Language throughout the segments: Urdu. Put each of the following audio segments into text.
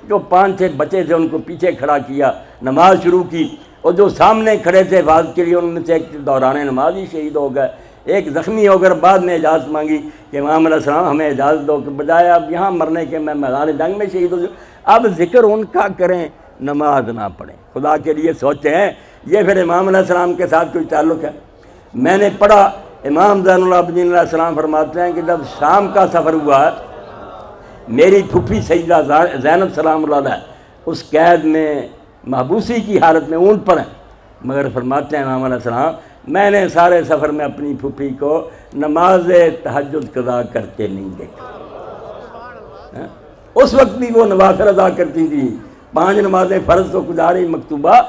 جو 5-6 بچے تھے ان کو پیچھے کھڑا کیا، نماز شروع کی، اور جو سامنے کھڑے تھے حفاظت کے لیے ان میں سے ایک دوران نماز ہی شہید ہو گئے، ایک زخمی ہو کر بعد میں اجازت مانگی کہ امام علیہ السلام ہمیں اجازت دو کہ بجائے اب یہاں مرنے کے میں میدان جنگ میں شہید ہو جاؤں۔ اب ذکر ان کا کریں، نماز نہ پڑھیں، خدا کے لیے سوچیں یہ پھر امام علیہ السلام کے ساتھ کوئی تعلق ہے؟ میں نے پڑھا امام زین العابدین علیہ السلام فرماتے ہیں کہ جب شام کا سفر ہوا میری پھوپھی سیدہ زینب سلام اللہ علیہ اس قید میں محبوسی کی حالت میں اونٹ پر ہیں، مگر فرماتے ہیں امام علیہ السلام میں نے سارے سفر میں اپنی پھوپھی کو نماز تہجد قضا کرتے نہیں دیکھا۔ اس وقت بھی وہ نوافل ادا کرتی تھی، 5 نمازیں فرض تو گزاری، مکتوبہ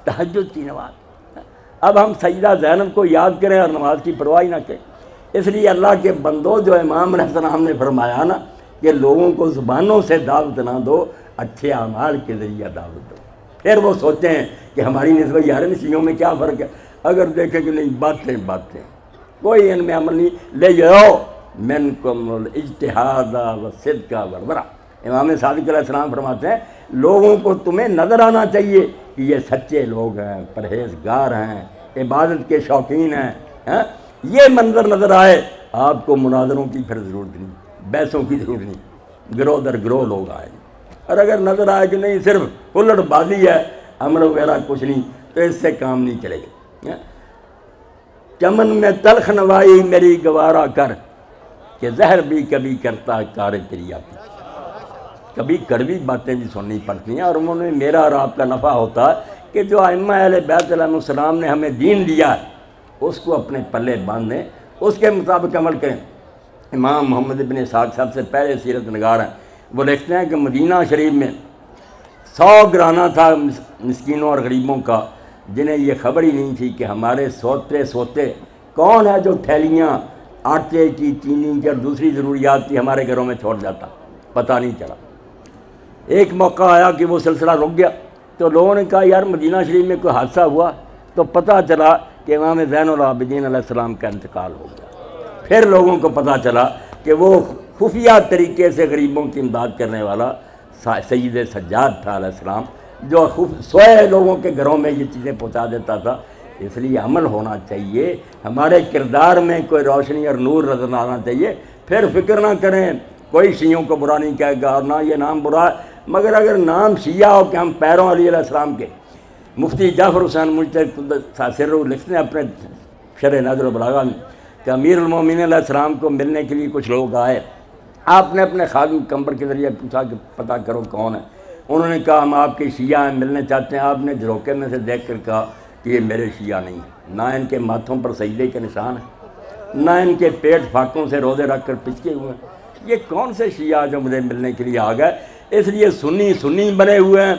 تہجد کی نماز۔ اب ہم سیدہ زینب کو یاد کریں اور نماز کی پرواہ نہ کریں۔ اس لیے اللہ کے بندو جو امام علیہ السلام نے فرمایا نا کہ لوگوں کو زبانوں سے دعوت نہ دو، اچھے اعمال کے ذریعہ دعوت دو۔ پھر وہ سوچتے ہیں کہ ہماری نسبت یار مسیحیوں میں کیا فرق ہے؟ اگر دیکھیں کہ نہیں باتیں کوئی ان میں عمل نہیں، لے جاؤ منکم الاجتہاد والصدق والورع۔ امام صادق علیہ السلام فرماتے ہیں لوگوں کو تمہیں نظر آنا چاہیے کہ یہ سچے لوگ ہیں، پرہیزگار ہیں، عبادت کے شوقین ہیں، یہ منظر نظر آئے، آپ کو مناظروں کی پھر ضرورت نہیں، بحثوں کی ضرورت نہیں، گروہ در گروہ لوگ آئیں۔ اور اگر نظر آئے کہ نہیں صرف ہلڑ بازی ہے، عمل وغیرہ کچھ نہیں، تو اس سے کام نہیں چلے گا۔ چمن میں تلخ نوائی میری گوارا کر کہ زہر بھی کبھی کرتا کار تریا کی۔ کبھی کڑوی باتیں بھی سننی پڑتی ہیں، اور انہوں نے میرا اور آپ کا نفع ہوتا ہے کہ جو ائمہ اہل بیت علیہ السلام نے ہمیں دین دیا ہے اس کو اپنے پلے باندھیں، اس کے مطابق عمل کریں۔ امام محمد بن اسحاق سب سے پہلے سیرت نگار ہیں، وہ لکھتے ہیں کہ مدینہ شریف میں 100 گرانہ تھا مسکینوں اور غریبوں کا، جنہیں یہ خبر ہی نہیں تھی کہ ہمارے سوتے کون ہے جو تھیلیاں آٹے کی، چینی کی اور دوسری ضروریات کی ہمارے گھروں میں چھوڑ جاتا، پتہ نہیں چلا۔ ایک موقع آیا کہ وہ سلسلہ رک گیا، تو لوگوں نے کہا یار مدینہ شریف میں کوئی حادثہ ہوا، تو پتہ چلا کہ امام زین العابدین علیہ السلام کا انتقال ہو گیا۔ پھر لوگوں کو پتہ چلا کہ وہ خفیہ طریقے سے غریبوں کی امداد کرنے والا سید سجاد تھا علیہ السلام، جو سوئے لوگوں کے گھروں میں یہ چیزیں پہنچا دیتا تھا۔ اس لیے عمل ہونا چاہیے، ہمارے کردار میں کوئی روشنی اور نور نظر آنا چاہیے۔ پھر فکر نہ کریں، کوئی شیعوں کو برا نہیں کہے گا اور نہ یہ نام برا ہے، مگر اگر نام شیعہ ہو کہ ہم پیروں علی علیہ السلام کے۔ مفتی جعفر حسین مجتہد سر لکھتے ہیں اپنے شرح نظر البلاغہ میں کہ امیر المومنین علیہ السلام کو ملنے کے لیے کچھ لوگ آئے، آپ نے اپنے خادم کمبر کے ذریعے پوچھا کہ پتہ کرو کون ہے، انہوں نے کہا ہم آپ کے شیعہ ہیں، ملنے چاہتے ہیں۔ آپ نے جھروکے میں سے دیکھ کر کہا کہ یہ میرے شیعہ نہیں ہیں، نہ ان کے ماتھوں پر سجدے کے نشان ہیں، نہ ان کے پیٹ فاقوں سے روزے رکھ کر پچکے ہوئے ہیں، یہ کون سے شیعہ جو مجھے ملنے کے لیے آ گئے؟ اس لیے سنی بنے ہوئے ہیں،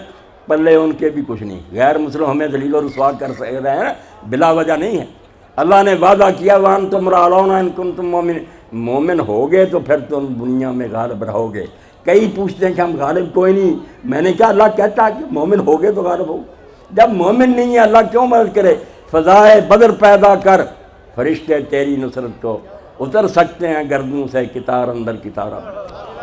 پلے ان کے بھی کچھ نہیں، غیر مسلم ہمیں ذلیل و رسوا کر رہے ہیں، بلا وجہ نہیں ہے۔ اللہ نے وعدہ کیا وَأَنْتُمْ رَأَوْنَ إِن كُنتُم مُؤْمِنِينَ، مومن ہوگے تو پھر تم دنیا میں غالب رہو گے۔ کئی پوچھتے ہیں کہ ہم غالب کوئی نہیں، میں نے کہا اللہ کہتا ہے کہ مومن ہوگے تو غالب ہو، جب مومن نہیں ہے اللہ کیوں مدد کرے؟ فضائے بدر پیدا کر، فرشتے تیری نصرت کو اتر سکتے ہیں گردوں سے کتار اندر کتارا۔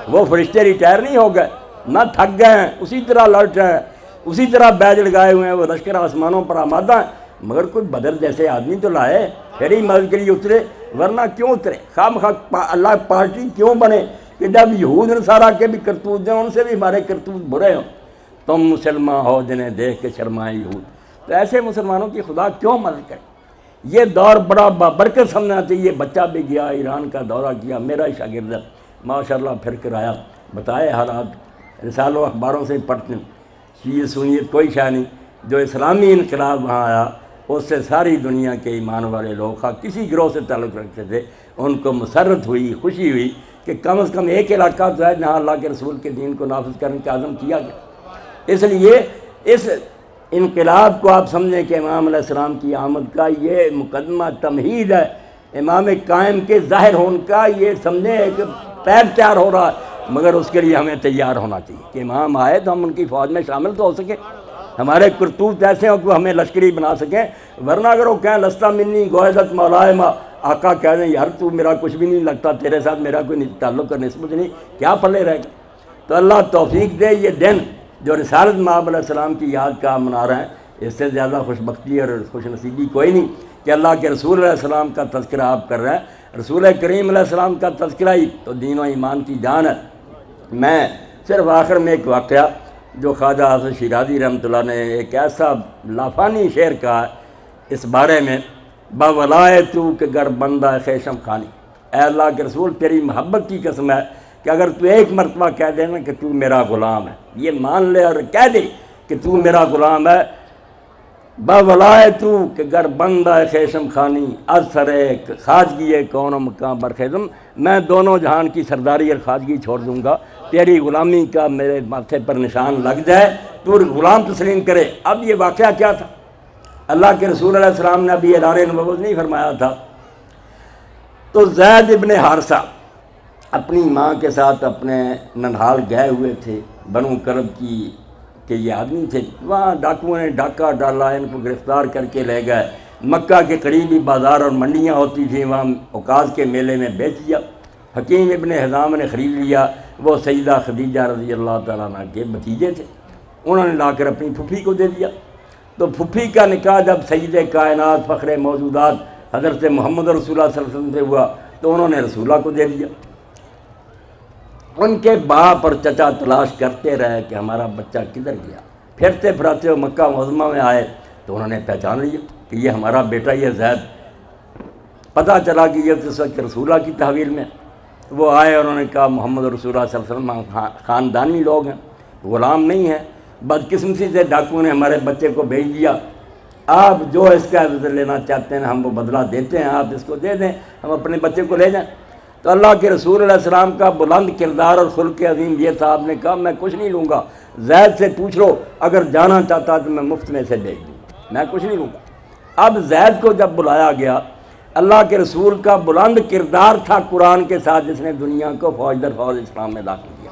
وہ فرشتے ریٹائر نہیں ہو گئے، نہ تھک گئے ہیں، اسی طرح لڑ رہے ہیں، اسی طرح بیج لگائے ہوئے ہیں، وہ لشکر آسمانوں پر آمادہ ہیں، مگر کوئی بدر جیسے آدمی تو لائے پھر ہی مدد کے لیے اترے، ورنہ کیوں اترے؟ خام اللہ پارٹی کیوں بنے کہ جب یہود نصارہ کے بھی کرتوت ہیں ان سے بھی ہمارے کرتوت برے ہوں؟ تم مسلمان ہو جنہیں دیکھ کے شرمائے یہود، تو ایسے مسلمانوں کی خدا کیوں مدد کرے؟ یہ دور بڑا بابرکت سمجھنا چاہیے۔ بچہ بھی گیا ایران کا دورہ کیا، میرا ہی شاگرد ہے، ماشاءاللہ پھر کر آیا، بتائے حالات، رسالوں اخباروں سے پڑھتے ہیں، شیعہ سنیت کوئی شے نہیں۔ جو اسلامی انقلاب وہاں آیا اس سے ساری دنیا کے ایمان والے لوگ خواہ کسی گروہ سے تعلق رکھتے تھے، ان کو مسرت ہوئی، خوشی ہوئی کہ کم از کم ایک علاقہ تو ہے جہاں اللہ کے رسول کے دین کو نافذ کرنے کا عزم کیا گیا۔ اس لیے اس انقلاب کو آپ سمجھیں کہ امام علیہ السلام کی آمد کا یہ مقدمہ تمہید ہے، امام قائم کے ظاہر ہونے کا یہ سمجھیں کہ پیر تیار ہو رہا ہے، مگر اس کے لیے ہمیں تیار ہونا چاہیے کہ امام آئے تو ہم ان کی فوج میں شامل تو ہو سکیں، ہمارے کرتوت ایسے ہوں کہ ہمیں لشکری بنا سکیں، ورنہ اگر وہ کہیں لستا منی گوہدت مولائے ما، آقا کہہ دیں یار تو میرا کچھ بھی نہیں لگتا، تیرے ساتھ میرا کوئی تعلق اور نسبت نہیں، کیا پلے رہے گا؟ تو اللہ توفیق دے، یہ دن جو رسالت مآب علیہ السلام کی یاد کا منا رہے ہیں، اس سے زیادہ خوش بختی اور خوش نصیبی کوئی نہیں کہ اللہ کے رسول علیہ السلام کا تذکرہ آپ کر رہے ہیں۔ رسول کریم علیہ السلام کا تذکرہ ہی تو دین و ایمان کی جان ہے۔ میں صرف آخر میں ایک واقعہ جو خواجہ حافظ شیرازی رحمۃ اللہ نے ایک ایسا لافانی شعر کہا ہے اس بارے میں، باولائے تو کہ گر بندہ خیشم خانی، اے اللہ کے رسول تیری محبت کی قسم ہے کہ اگر تو ایک مرتبہ کہہ دے نا کہ تو میرا غلام ہے، یہ مان لے اور کہہ دے کہ تو میرا غلام ہے، باولائے تو کہ گر بندہ خیشم خانی، اثر خواجگی کون و مقام برخیزم، میں دونوں جہان کی سرداری اور خواجگی چھوڑ دوں گا، تیری غلامی کا میرے ماتھے پر نشان لگ جائے، تو غلام تسلیم کرے۔ اب یہ واقعہ کیا تھا؟ اللہ کے رسول علیہ السلام نے ابھی اعلان نبوت نہیں فرمایا تھا، تو زید ابن حارثہ اپنی ماں کے ساتھ اپنے ننہال گئے ہوئے تھے بنو کرب کی کہ یہ آدمی تھے، وہاں ڈاکوؤں نے ڈاکہ ڈالا، ان کو گرفتار کر کے لے گئے، مکہ کے قریبی بازار اور منڈیاں ہوتی تھیں، وہاں اوقاز کے میلے میں بیچ دیا۔ حکیم ابن حزام نے خرید لیا، وہ سیدہ خدیجہ رضی اللہ تعالیٰ عنہ کے بھتیجے تھے، انہوں نے لا کر اپنی پھوپھی کو دے دیا۔ تو پھوپھی کا نکاح جب سید کائنات فخر موجودات حضرت محمد رسول اللہ صلی اللہ علیہ وسلم سے ہوا تو انہوں نے رسول اللہ کو دے دیا۔ ان کے باپ اور چچا تلاش کرتے رہے کہ ہمارا بچہ کدھر گیا، پھرتے پھراتے وہ مکہ معظمہ میں آئے تو انہوں نے پہچان لیا کہ یہ ہمارا بیٹا یہ زید، پتہ چلا کہ یہ اس وقت رسول اللہ کی تحویل میں۔ وہ آئے اور انہوں نے کہا محمد رسول اللہ صلی اللہ علیہ وسلم خاندانی لوگ ہیں، غلام نہیں ہیں، بدقسمتی سے ڈاکو نے ہمارے بچے کو بھیج دیا، آپ جو اس کا عوض لینا چاہتے ہیں ہم وہ بدلہ دیتے ہیں، آپ اس کو دے دیں، ہم اپنے بچے کو لے جائیں۔ تو اللہ کے رسول علیہ السلام کا بلند کردار اور خلق عظیم یہ تھا، آپ نے کہا میں کچھ نہیں لوں گا، زید سے پوچھ لو اگر جانا چاہتا تو میں مفت میں سے بھیج دوں، میں کچھ نہیں لوں گا۔ اب زید کو جب بلایا گیا، اللہ کے رسول کا بلند کردار تھا قرآن کے ساتھ، جس نے دنیا کو فوج در فوج اسلام میں داخل کیا۔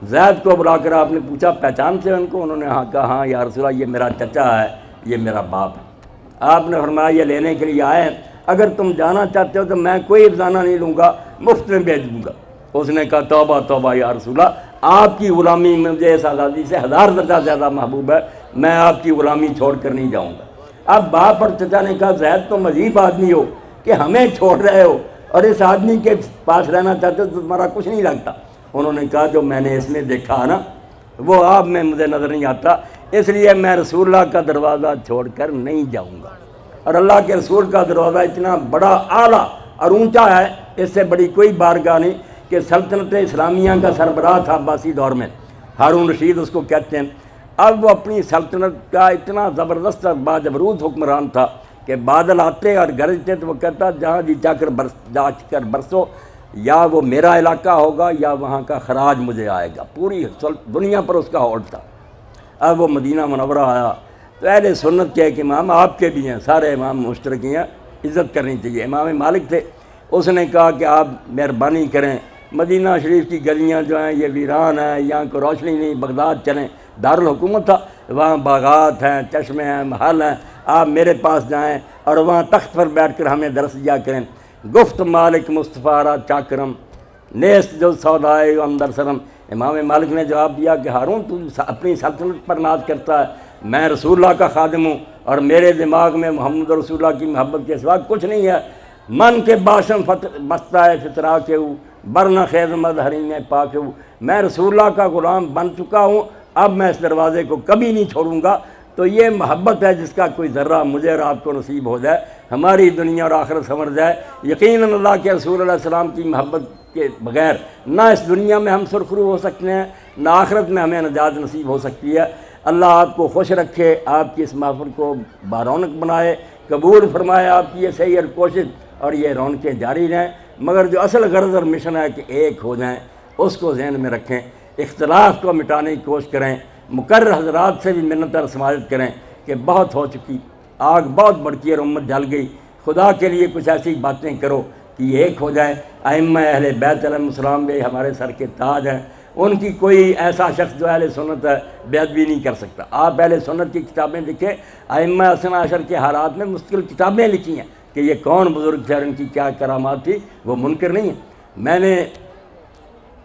زید کو بلا کر آپ نے پوچھا پہچان سے ان کو؟ انہوں نے کہا ہاں یا رسول اللہ یہ میرا چچا ہے، یہ میرا باپ ہے۔ آپ نے فرمایا یہ لینے کے لیے آئے ہیں، اگر تم جانا چاہتے ہو تو میں کوئی افزانہ نہیں لوں گا، مفت میں بھیج دوں گا۔ اس نے کہا توبہ توبہ یا رسول اللہ، آپ کی غلامی مجھے اس آزادی سے 1000 درجہ زیادہ محبوب ہے، میں آپ کی غلامی چھوڑ کر نہیں جاؤں گا۔ اب باپ اور چچا نے کہا زید تم عجیب آدمی ہو کہ ہمیں چھوڑ رہے ہو اور اس آدمی کے پاس رہنا چاہتے ہو تو تمہارا کچھ نہیں لگتا۔ انہوں نے کہا جو میں نے اس میں دیکھا نا وہ آپ میں مجھے نظر نہیں آتا، اس لیے میں رسول اللہ کا دروازہ چھوڑ کر نہیں جاؤں گا۔ اور اللہ کے رسول کا دروازہ اتنا بڑا اعلیٰ اور اونچا ہے، اس سے بڑی کوئی بارگاہ نہیں کہ سلطنت اسلامیہ کا سربراہ تھا عباسی دور میں، ہارون رشید اس کو کہتے ہیں۔ اب وہ اپنی سلطنت کا اتنا زبردست اور باجبروت حکمران تھا کہ بادل آتے اور گرجتے تو وہ کہتا جہاں جی جا کر برسو، یا وہ میرا علاقہ ہوگا یا وہاں کا خراج مجھے آئے گا، پوری دنیا پر اس کا ہولڈ تھا۔ اب وہ مدینہ منورہ آیا تو اہل سنت کے ایک امام آپ کے بھی ہیں، سارے امام مشترکی ہیں، عزت کرنی چاہیے۔ امام مالک تھے، اس نے کہا کہ آپ مہربانی کریں، مدینہ شریف کی گلیاں جو ہیں یہ ویران ہیں، یہاں کو روشنی نہیں، بغداد چلیں، دارالحکومت تھا، وہاں باغات ہیں، چشمے ہیں، محل ہیں، آپ میرے پاس جائیں اور وہاں تخت پر بیٹھ کر ہمیں درس دیا کریں۔ گفت مالک مصطفیٰ را چاکرم نیست جو سودائے اندر سرم۔ امام مالک نے جواب دیا کہ ہارون تو اپنی سلطنت پر ناز کرتا ہے، میں رسول اللہ کا خادم ہوں اور میرے دماغ میں محمد رسول اللہ کی محبت کے سوا کچھ نہیں ہے۔ من کے باشم بستا ہے فطرا کے برن خیز مظہرین پاک، میں رسول اللہ کا غلام بن چکا ہوں، اب میں اس دروازے کو کبھی نہیں چھوڑوں گا۔ تو یہ محبت ہے جس کا کوئی ذرہ مجھے اور آپ کو نصیب ہو جائے، ہماری دنیا اور آخرت سنور جائے۔ یقیناً اللہ کے رسول علیہ السلام کی محبت کے بغیر نہ اس دنیا میں ہم سرخرو ہو سکتے ہیں، نہ آخرت میں ہمیں نجات نصیب ہو سکتی ہے۔ اللہ آپ کو خوش رکھے، آپ کی اس محفل کو بارونق بنائے، قبول فرمائے آپ کی یہ صحیح اور کوشش، اور یہ رونقیں جاری رہیں۔ مگر جو اصل غرض اور مشن ہے کہ ایک ہو جائیں، اس کو ذہن میں رکھیں، اختلاف کو مٹانے کی کوشش کریں، مقرر حضرات سے بھی منت اور سماجت کریں کہ بہت ہو چکی، آگ بہت بڑکی اور امت جل گئی، خدا کے لیے کچھ ایسی باتیں کرو کہ یہ ایک ہو جائے۔ ائمہ اہل بیت علیہ السلام بھی ہمارے سر کے تاج ہیں، ان کی کوئی ایسا شخص جو اہل سنت ہے بے ادبی نہیں کر سکتا۔ آپ اہل سنت کی کتابیں لکھیں، ائمہ اثنا عشر کے حالات میں مستقل کتابیں لکھی ہیں کہ یہ کون بزرگ تھے اور ان کی کیا کرامات تھی، وہ منکر نہیں ہے۔ میں نے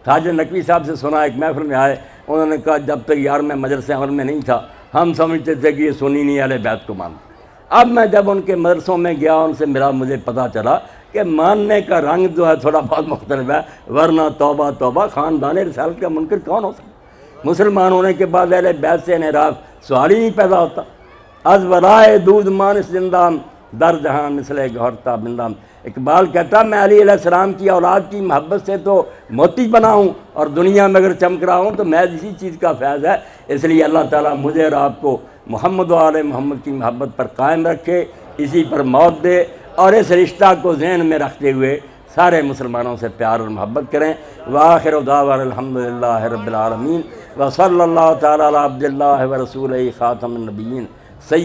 خواجہ نقوی صاحب سے سنا، ایک محفل میں آئے، انہوں نے کہا جب تک یار میں مدرسہ عمل میں نہیں تھا ہم سمجھتے تھے کہ یہ سنی نہیں اہل بیت کو مانتے. اب میں جب ان کے مدرسوں میں گیا ان سے ملا مجھے پتہ چلا کہ ماننے کا رنگ جو ہے تھوڑا بہت مختلف ہے، ورنہ توبہ توبہ خاندان رسالت کا منکر کون ہو سکتا؟ مسلمان ہونے کے بعد اہل بیت سے انحراف سوال ہی نہیں پیدا ہوتا. از ورائے دودھ مانس زندام در جہاں مثل گہرتا بندام. اقبال کہتا میں علی علیہ السلام کی اولاد کی محبت سے تو موتی بنا ہوں اور دنیا میں اگر چمک رہا ہوں تو محض اسی چیز کا فیض ہے. اس لیے اللہ تعالیٰ مجھے اور آپ کو محمد و آل محمد کی محبت پر قائم رکھے، اسی پر موت دے، اور اس رشتہ کو ذہن میں رکھتے ہوئے سارے مسلمانوں سے پیار اور محبت کریں. وآخر دعوانا الحمدللہ رب العالمین وصلی اللہ تعالیٰ علی عبد اللہ ورسولہ خاتم النبیین سید